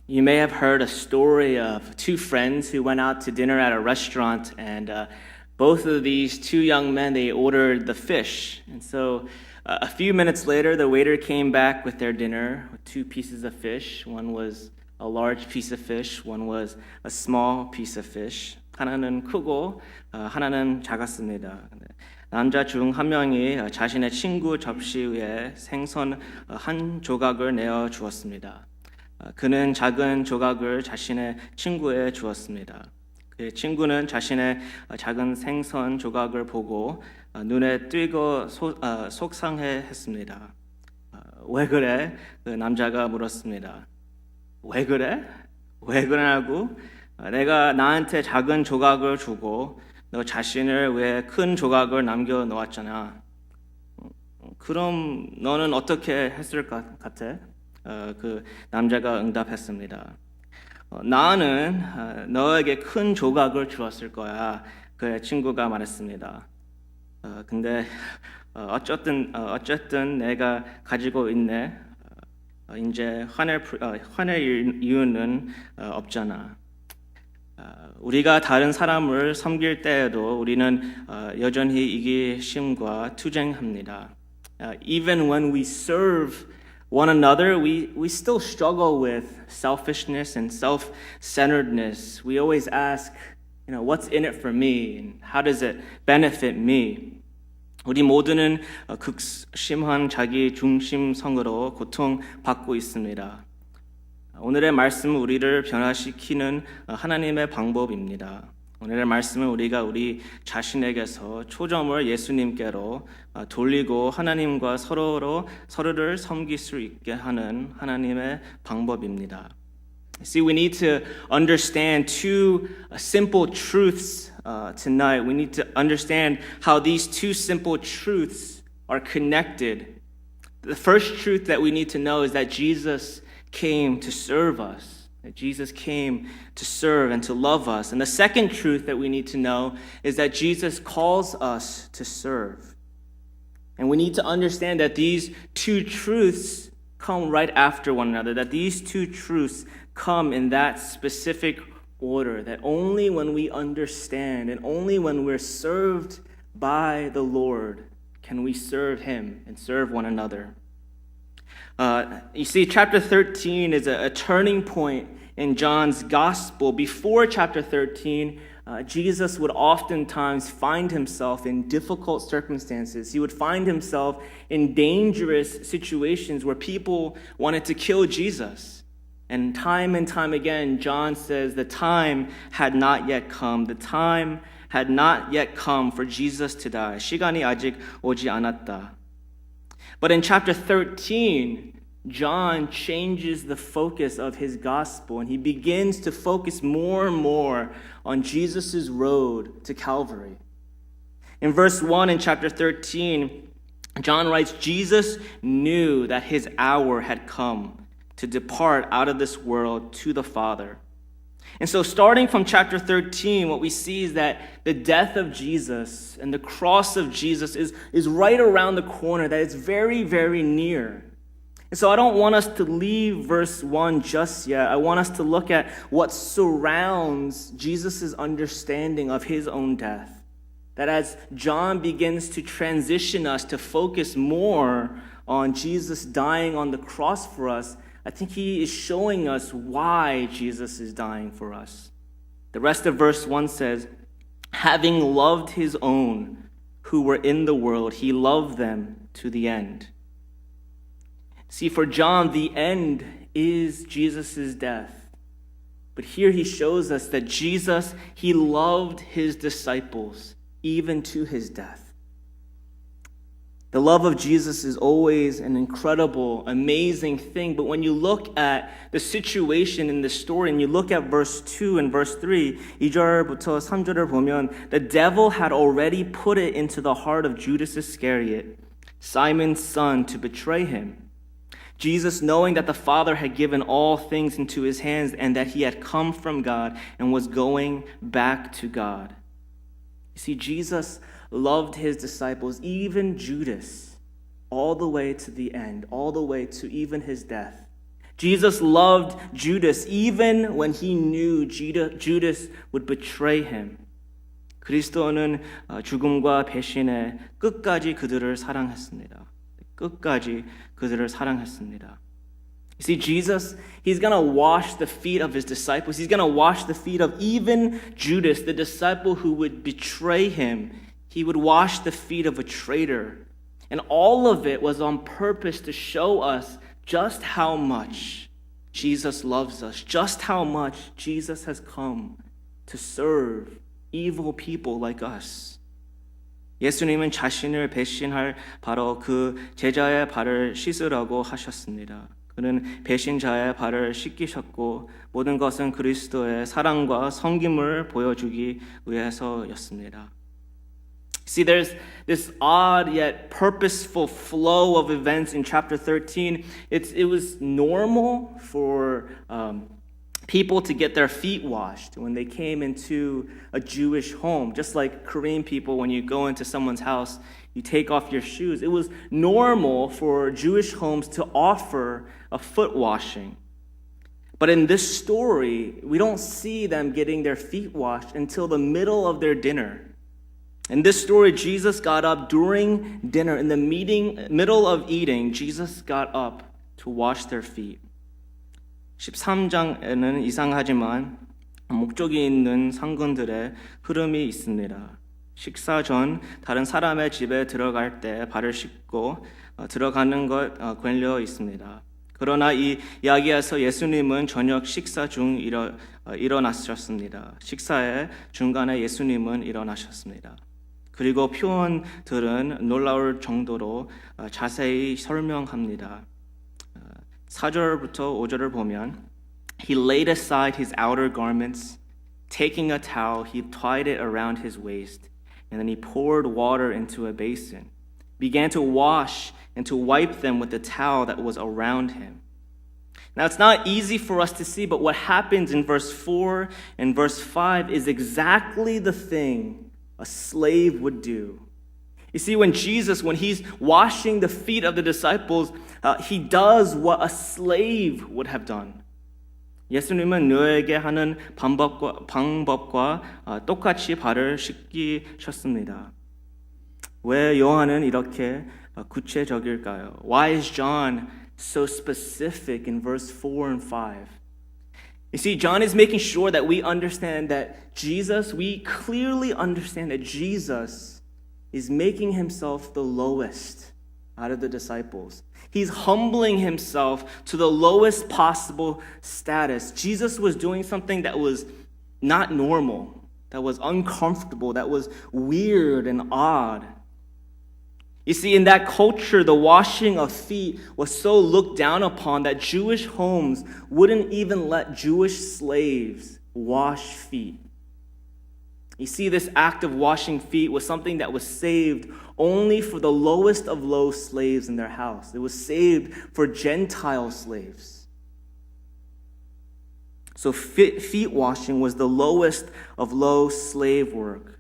You may have heard a story of two friends who went out to dinner at a restaurant, and both of these two young men, they ordered the fish. And so a few minutes later, the waiter came back with their dinner with two pieces of fish. One was a large piece of fish, one was a small piece of fish. 하나는 크고 하나는 작았습니다. 남자 중 한 명이 자신의 친구 접시 위에 생선 한 조각을 내어 주었습니다. 그는 작은 조각을 자신의 친구에 주었습니다. 그의 친구는 자신의 작은 생선 조각을 보고 눈에 띄고 속상해했습니다. 왜 그래? 그 남자가 물었습니다. 왜 그래? 왜 그러냐고? 내가 나한테 작은 조각을 주고 너 자신을 왜 큰 조각을 남겨 놓았잖아. 그럼 너는 어떻게 했을 것 같아? 그 남자가 응답했습니다. 나는 너에게 큰 조각을 주었을 거야. 그의 친구가 말했습니다. 근데 어쨌든 내가 가지고 있네. 이제 화낼 이유는 없잖아. 우리가 다른 사람을 섬길 때에도 우리는 여전히 이기심과 투쟁합니다. Even when we serve one another, we still struggle with selfishness and self-centeredness. We always ask, what's in it for me? And how does it benefit me? 우리 모두는 극심한 자기 중심성으로 고통받고 있습니다. 오늘의 말씀은 우리를 변화시키는 하나님의 방법입니다. 오늘의 말씀은 우리가 우리 자신에게서 초점을 예수님께로 돌리고 하나님과 서로를 섬길 수 있게 하는 하나님의 방법입니다. See, we need to understand two simple truths tonight. We need to understand how these two simple truths are connected. The first truth that we need to know is that Jesus came to serve us. That Jesus came to serve and to love us. And the second truth that we need to know is that Jesus calls us to serve. And we need to understand that these two truths come right after one another, that these two truths come in that specific order, that only when we understand and only when we're served by the Lord can we serve Him and serve one another. You see, chapter 13 is a turning point in John's gospel. Before chapter 13, Jesus would oftentimes find himself in difficult circumstances. He would find himself in dangerous situations where people wanted to kill Jesus. And time again, John says the time had not yet come. The time had not yet come for Jesus to die. 시간이 아직 오지 않았다. But in chapter 13, John changes the focus of his gospel and he begins to focus more and more on Jesus' road to Calvary. In verse 1 in chapter 13, John writes, Jesus knew that his hour had come to depart out of this world to the Father. And so starting from chapter 13, what we see is that the death of Jesus and the cross of Jesus is right around the corner, that it's very, very near. And so I don't want us to leave verse 1 just yet. I want us to look at what surrounds Jesus' understanding of his own death. That as John begins to transition us to focus more on Jesus dying on the cross for us, I think he is showing us why Jesus is dying for us. The rest of verse 1 says, having loved his own who were in the world, he loved them to the end. See, for John, the end is Jesus' death. But here he shows us that Jesus, he loved his disciples even to his death. The love of Jesus is always an incredible, amazing thing. But when you look at the situation in the story and you look at verse 2 and verse 3, 2절부터 3절을 보면 the devil had already put it into the heart of Judas Iscariot, Simon's son, to betray him. Jesus, knowing that the Father had given all things into his hands and that he had come from God and was going back to God. You see, Jesus loved his disciples, even Judas, all the way to the end, all the way to even his death. Jesus loved Judas even when he knew Judas would betray him. 그리스도는 죽음과 배신에 끝까지 그들을 사랑했습니다. 끝까지 그들을 사랑했습니다. You see, Jesus, he's going to wash the feet of his disciples. He's going to wash the feet of even Judas, the disciple who would betray him. He would wash the feet of a traitor. And all of it was on purpose to show us just how much Jesus loves us, just how much Jesus has come to serve evil people like us. 예수님은 자신을 배신할 바로 그 제자의 발을 씻으라고 하셨습니다. 그는 배신자의 발을 씻기셨고 모든 것은 그리스도의 사랑과 섬김을 보여주기 위해서였습니다. See, there's this odd yet purposeful flow of events in chapter 13. It was normal for people to get their feet washed when they came into a Jewish home. Just like Korean people, when you go into someone's house, you take off your shoes. It was normal for Jewish homes to offer a foot washing. But in this story, we don't see them getting their feet washed until the middle of their dinner. In this story, Jesus got up during dinner. In the middle of eating, Jesus got up to wash their feet. 13장에는 이상하지만 목적이 있는 상근들의 흐름이 있습니다. 식사 전 다른 사람의 집에 들어갈 때 발을 씻고 들어가는 것 걸려 있습니다. 그러나 이 이야기에서 예수님은 저녁 식사 중 일어나셨습니다. 식사의 중간에 예수님은 일어나셨습니다. 그리고 표현들은 놀라울 정도로 자세히 설명합니다. 4절부터 5절을 보면 He laid aside his outer garments, taking a towel, he tied it around his waist, and then he poured water into a basin, began to wash and to wipe them with the towel that was around him. Now, it's not easy for us to see, but what happens in verse 4 and verse 5 is exactly the thing a slave would do. You see, when he's washing the feet of the disciples, he does what a slave would have done. 예수님은 너에게 하는 방법과 똑같이 발을 씻기셨습니다. 왜 요한은 이렇게 구체적일까요? Why is John so specific in verse 4 and 5? You see, John is making sure that we understand that we clearly understand that Jesus is making himself the lowest out of the disciples. He's humbling himself to the lowest possible status. Jesus was doing something that was not normal, that was uncomfortable, that was weird and odd. You see, in that culture, the washing of feet was so looked down upon that Jewish homes wouldn't even let Jewish slaves wash feet. You see, this act of washing feet was something that was saved only for the lowest of low slaves in their house. It was saved for Gentile slaves. So feet washing was the lowest of low slave work.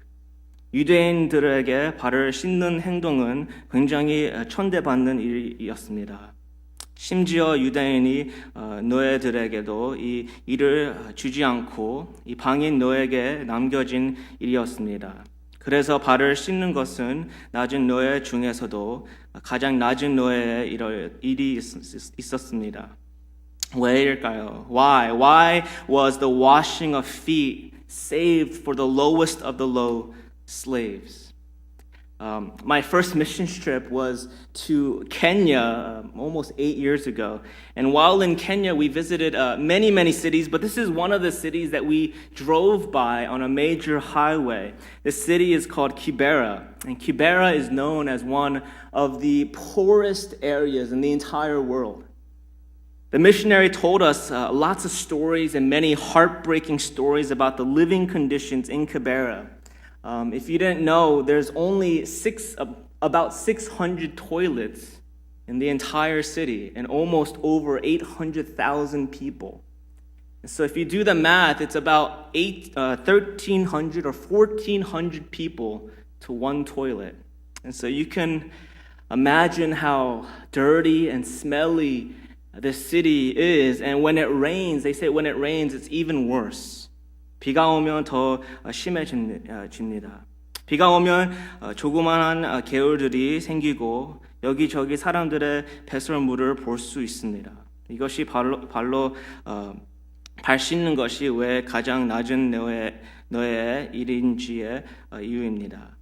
유대인들에게 발을 씻는 행동은 굉장히 천대받는 일이었습니다. 심지어 유대인이 노예들에게도 이 일을 주지 않고 이 방인 노예에게 남겨진 일이었습니다. 그래서 발을 씻는 것은 낮은 노예 중에서도 가장 낮은 노예의 일이 있었습니다. 왜일까요? Why was the washing of feet saved for the lowest of the low slaves? My first mission trip was to Kenya almost 8 years ago. And while in Kenya, we visited many cities, but this is one of the cities that we drove by on a major highway. The city is called Kibera. And Kibera is known as one of the poorest areas in the entire world. The missionary told us lots of stories and many heartbreaking stories about the living conditions in Kibera. If you didn't know, there's only about 600 toilets in the entire city and almost over 800,000 people. And so if you do the math, it's about 1,300 or 1,400 people to one toilet. And so you can imagine how dirty and smelly this city is. And when it rains, they say when it rains, it's even worse. 비가 오면 더 심해집니다. 비가 오면 조그마한 개울들이 생기고 여기저기 사람들의 배설물을 볼 수 있습니다. 이것이 발로 발 씻는 것이 왜 가장 낮은 너의 일인지의 이유입니다.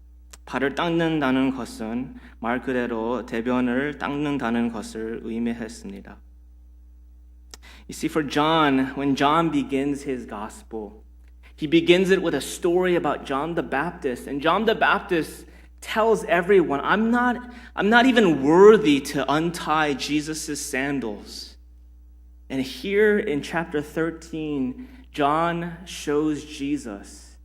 발을 닦는다는 것은 말 그대로 대변을 닦는다는 것을 의미했습니다. You see, for John, when John begins his gospel, he begins it with a story about John the Baptist. And John the Baptist tells everyone, I'm not even worthy to untie Jesus' sandals. And here in chapter 13, John shows Jesus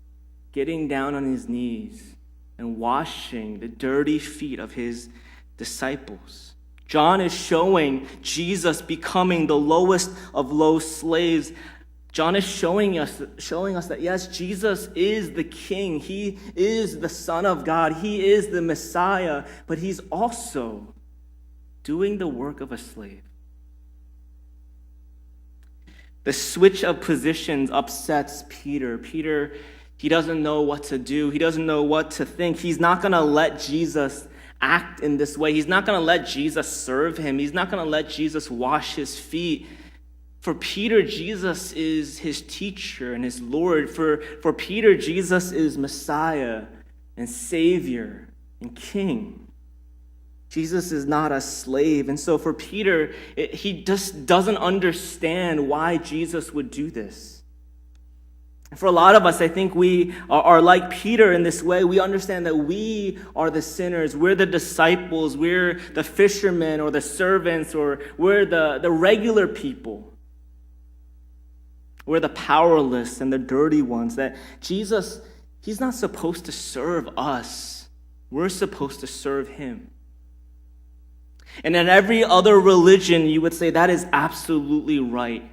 getting down on his knees and washing the dirty feet of his disciples. John is showing Jesus becoming the lowest of low slaves. John is showing us that yes, Jesus is the King. He is the Son of God. He is the Messiah, but he's also doing the work of a slave. The switch of positions upsets Peter. Peter, he doesn't know what to do. He doesn't know what to think. He's not going to let Jesus act in this way. He's not going to let Jesus serve him. He's not going to let Jesus wash his feet. For Peter, Jesus is his teacher and his Lord. For Peter, Jesus is Messiah and Savior and King. Jesus is not a slave. And so for Peter, he just doesn't understand why Jesus would do this. And for a lot of us, I think we are like Peter in this way. We understand that we are the sinners. We're the disciples. We're the fishermen or the servants, or we're the regular people. We're the powerless and the dirty ones. That Jesus, he's not supposed to serve us. We're supposed to serve him. And in every other religion, you would say that is absolutely right.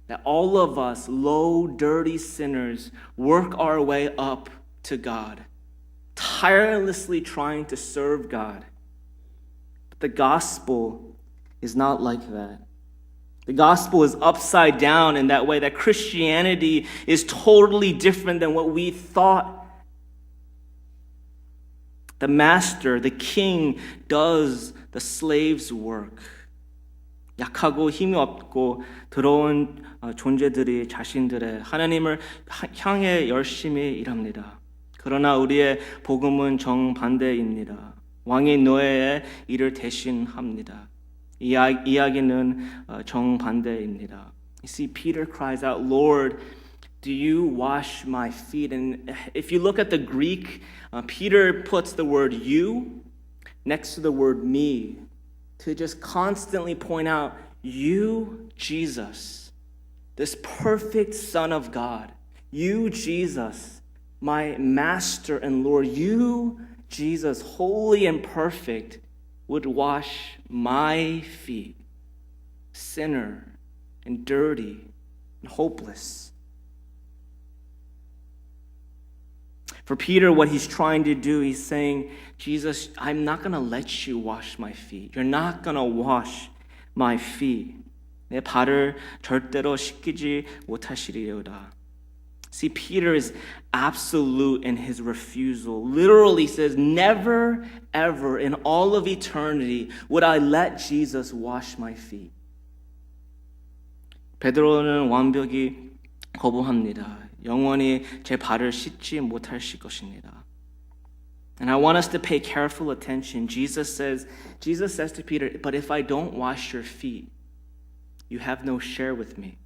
That all of us, low, dirty sinners, work our way up to God, tirelessly trying to serve God. But the gospel is not like that. The gospel is upside down in that way, that Christianity is totally different than what we thought. The master, the king, does the slave's work. 약하고 힘이 없고 더러운 존재들이 자신들의 하나님을 향해 열심히 일합니다. 그러나 우리의 복음은 정반대입니다. 왕인 노예의 일을 대신합니다. 이 이야기는 정반대입니다. You see, Peter cries out, Lord, do you wash my feet? And if you look at the Greek, Peter puts the word you next to the word me to just constantly point out, you, Jesus, this perfect Son of God, you, Jesus, my Master and Lord, you, Jesus, holy and perfect, would wash my feet, sinner and dirty and hopeless. For Peter, what he's trying to do, he's saying, Jesus, I'm not going to let you wash my feet. You're not going to wash my feet. 내 발을 절대로 씻기지 못하시리로다. See, Peter is absolute in his refusal. Literally says, never, ever in all of eternity would I let Jesus wash my feet. 베드로는 완벽히 거부합니다. 영원히 제 발을 씻지 못하실 것입니다. And I want us to pay careful attention. Jesus says to Peter, but if I don't wash your feet, you have no share with me.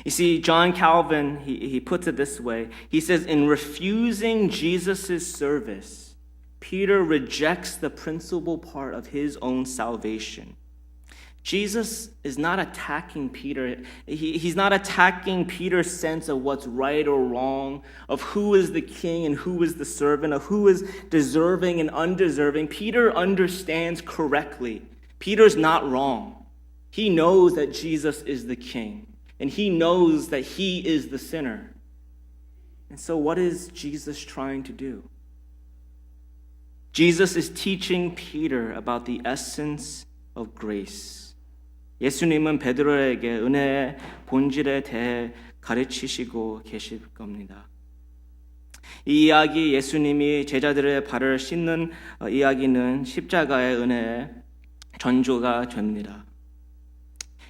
You see, John Calvin, he puts it this way. He says, in refusing Jesus' service, Peter rejects the principal part of his own salvation. Jesus is not attacking Peter. He's not attacking Peter's sense of what's right or wrong, of who is the king and who is the servant, of who is deserving and undeserving. Peter understands correctly. Peter's not wrong. He knows that Jesus is the king, and he knows that he is the sinner. And so what is Jesus trying to do? Jesus is teaching Peter about the essence of grace. 예수님은 베드로에게 은혜의 본질에 대해 가르치시고 계실 겁니다. 이 이야기, 예수님이 제자들의 발을 씻는 이야기는 십자가의 은혜의 전조가 됩니다.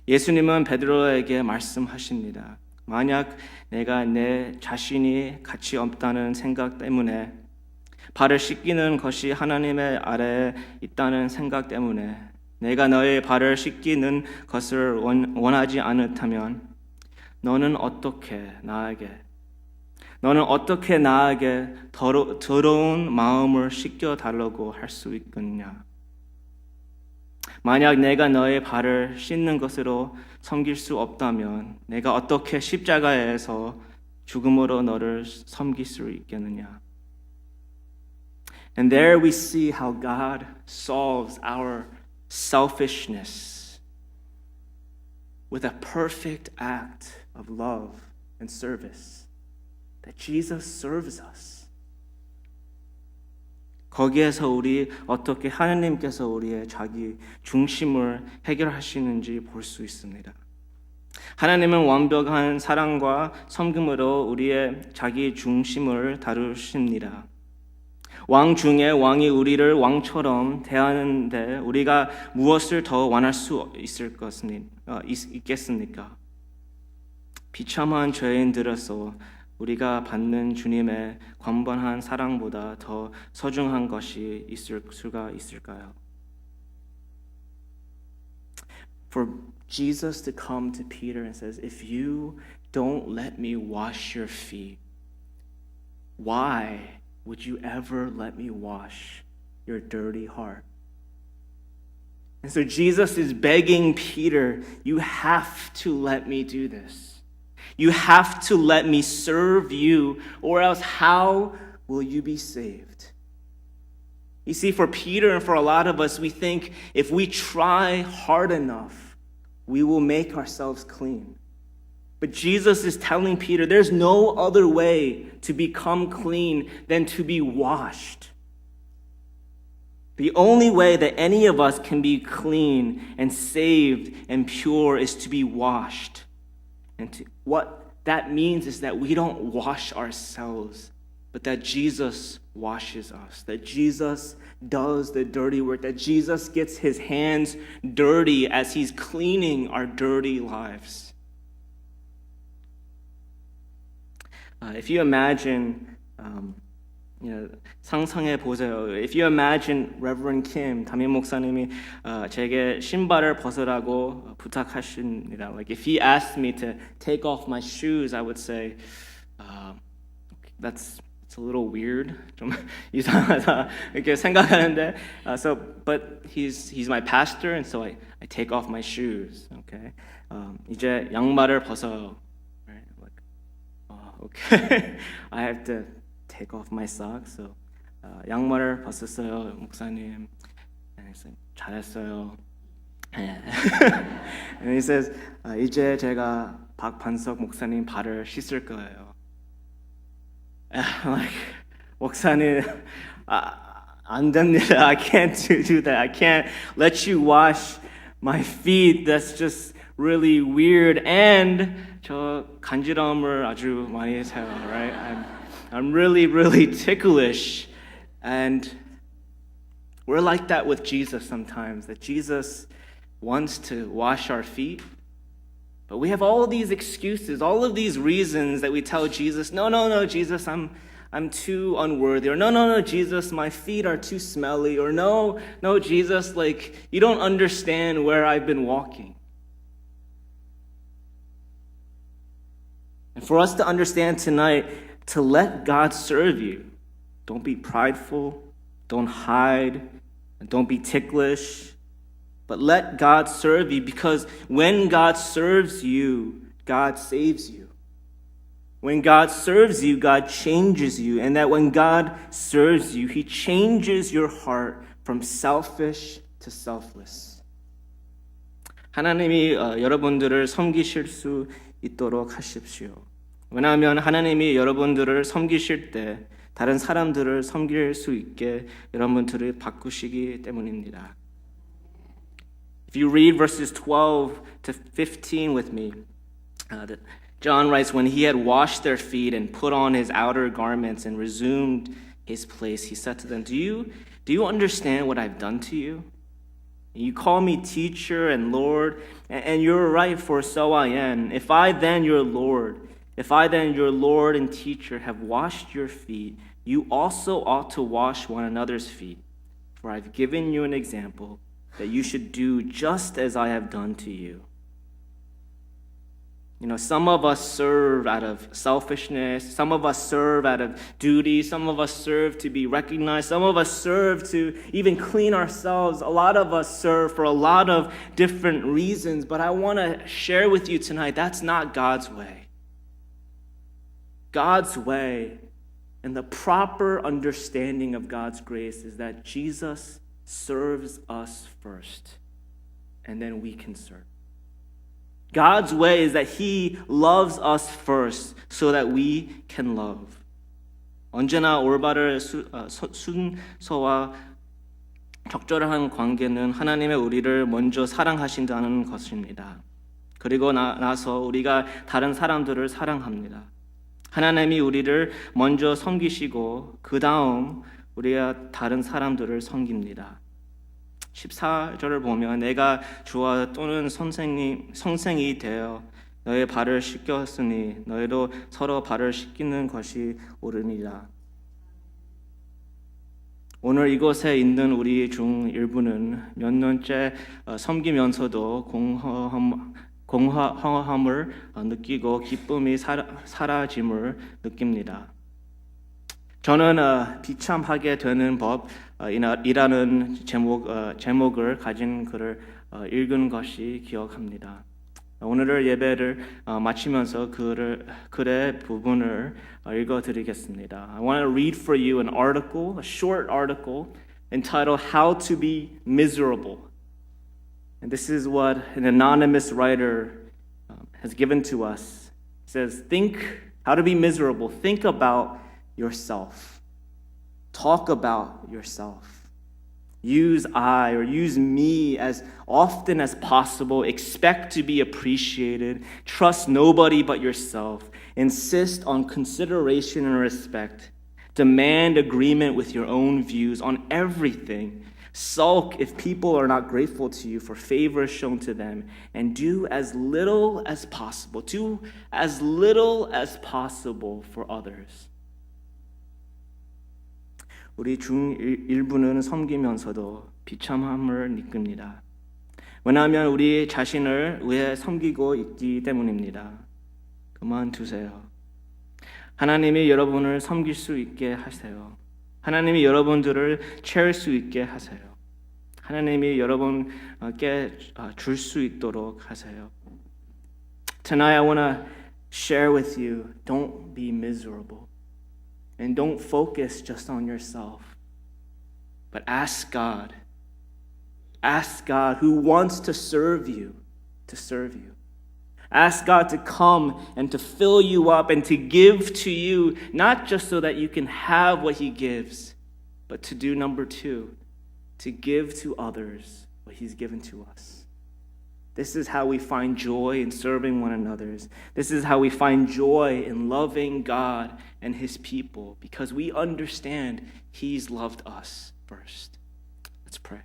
예수님은 베드로에게 말씀하십니다. 만약 내가 내 자신이 가치 없다는 생각 때문에, 발을 씻기는 것이 하나님의 아래에 있다는 생각 때문에 내가 너의 발을 씻기는 것을 원하지 않다면 너는 어떻게 나에게 더러운 마음을 씻겨달라고 할 수 있겠냐? 만약 내가 너의 발을 씻는 것으로 섬길 수 없다면 내가 어떻게 십자가에서 죽음으로 너를 섬길 수 있겠느냐? And there we see how God solves our selfishness with a perfect act of love and service. That Jesus serves us. 거기에서 우리 어떻게 하나님께서 우리의 자기 중심을 해결하시는지 볼 수 있습니다. 하나님은 완벽한 사랑과 섬김으로 우리의 자기 중심을 다루십니다. 왕 중에 왕이 우리를 왕처럼 대하는데 우리가 무엇을 더 원할 수 있겠습니까? 비참한 죄인들로서 우리가 받는 주님의 광범한 사랑보다 더 소중한 것이 있을 수가 있을까요? For Jesus to come to Peter and says, if you don't let me wash your feet, why would you ever let me wash your dirty heart? And so Jesus is begging Peter, you have to let me do this. You have to let me serve you, or else how will you be saved? You see, for Peter and for a lot of us, we think if we try hard enough, we will make ourselves clean. But Jesus is telling Peter, there's no other way to become clean than to be washed. The only way that any of us can be clean and saved and pure is to be washed. And what that means is that we don't wash ourselves, but that Jesus washes us, that Jesus does the dirty work, that Jesus gets his hands dirty as he's cleaning our dirty lives. If you imagine, 상상해 보세요. If you imagine Reverend Kim, 담임 목사님이 제게 신발을 벗으라고 부탁하십니다. Like if he asked me to take off my shoes, I would say, it's a little weird. 좀 이상하다 이렇게 생각하는데, but he's my pastor, and so I take off my shoes. Okay, 이제 양말을 벗어요. Right? Like, okay, I have to take off my socks. So 양말을 벗었어요, 목사님. And he said, 잘했어요. And he says, 이제 제가 박반석 목사님 발을 씻을 거예요. Like, 목사님, 안 됩니다. I can't do that. I can't let you wash my feet. That's just really weird. And 저 간지러움을 아주 많이 해요, right? I'm really, really ticklish. And we're like that with Jesus sometimes, that Jesus wants to wash our feet. But we have all these excuses, all of these reasons that we tell Jesus, no, Jesus, I'm too unworthy. Or no, Jesus, my feet are too smelly. Or no, Jesus, like, you don't understand where I've been walking. And for us to understand tonight, to let God serve you. Don't be prideful, don't hide, and don't be ticklish, but let God serve you, because when God serves you, God saves you. When God serves you, God changes you, and that when God serves you, He changes your heart from selfish to selfless. 하나님이 여러분들을 섬기실 수 있도록 하십시오. 왜냐하면 하나님이 여러분들을 섬기실 때 다른 사람들을 섬길 수 있게 여러분들을 바꾸시기 때문입니다. If you read verses 12 to 15 with me, John writes, when he had washed their feet and put on his outer garments and resumed his place, he said to them, Do you understand what I've done to you? You call me teacher and Lord, and you're right, for so I am. If I then, your Lord and teacher, have washed your feet, you also ought to wash one another's feet. For I've given you an example that you should do just as I have done to you. You know, some of us serve out of selfishness. Some of us serve out of duty. Some of us serve to be recognized. Some of us serve to even clean ourselves. A lot of us serve for a lot of different reasons. But I want to share with you tonight, that's not God's way. God's way and the proper understanding of God's grace is that Jesus serves us first, and then we can serve. God's way is that He loves us first so that we can love. 언제나 올바른 순서와 적절한 관계는 하나님의 우리를 먼저 사랑하신다는 것입니다. 그리고 나서 우리가 다른 사람들을 사랑합니다. 하나님이 우리를 먼저 섬기시고 그 다음 우리가 다른 사람들을 섬깁니다. 14절을 보면 내가 주와 또는 선생이 되어 너의 발을 씻겼으니 너희도 서로 발을 씻기는 것이 옳으니라. 오늘 이곳에 있는 우리 중 일부는 몇 년째 섬기면서도 공허함을 느끼고 기쁨이 사라짐을 느낍니다. 저는 비참하게 되는 법이라는 제목을 가진 글을 읽은 것이 기억합니다. 오늘 예배를 마치면서 글의 부분을 읽어드리겠습니다. I want to read for you an article, a short article entitled How to be Miserable. And this is what an anonymous writer has given to us. It says, how to be miserable. Think about yourself. Talk about yourself. Use I or use me as often as possible. Expect to be appreciated. Trust nobody but yourself. Insist on consideration and respect. Demand agreement with your own views on everything. Sulk if people are not grateful to you for favors shown to them. And do as little as possible. Do as little as possible for others. 우리 중 일부는 섬기면서도 비참함을 느낍니다. 왜냐하면 우리 자신을 위해 섬기고 있기 때문입니다. 그만두세요. 하나님이 여러분을 섬길 수 있게 하세요. 하나님이 여러분들을 채울 수 있게 하세요. 하나님이 여러분께 줄 수 있도록 하세요. Tonight I want to share with you, don't be miserable. And don't focus just on yourself, but ask God. Ask God who wants to serve you, to serve you. Ask God to come and to fill you up and to give to you, not just so that you can have what He gives, but to do number 2, to give to others what He's given to us. This is how we find joy in serving one another. This is how we find joy in loving God and His people, because we understand He's loved us first. Let's pray.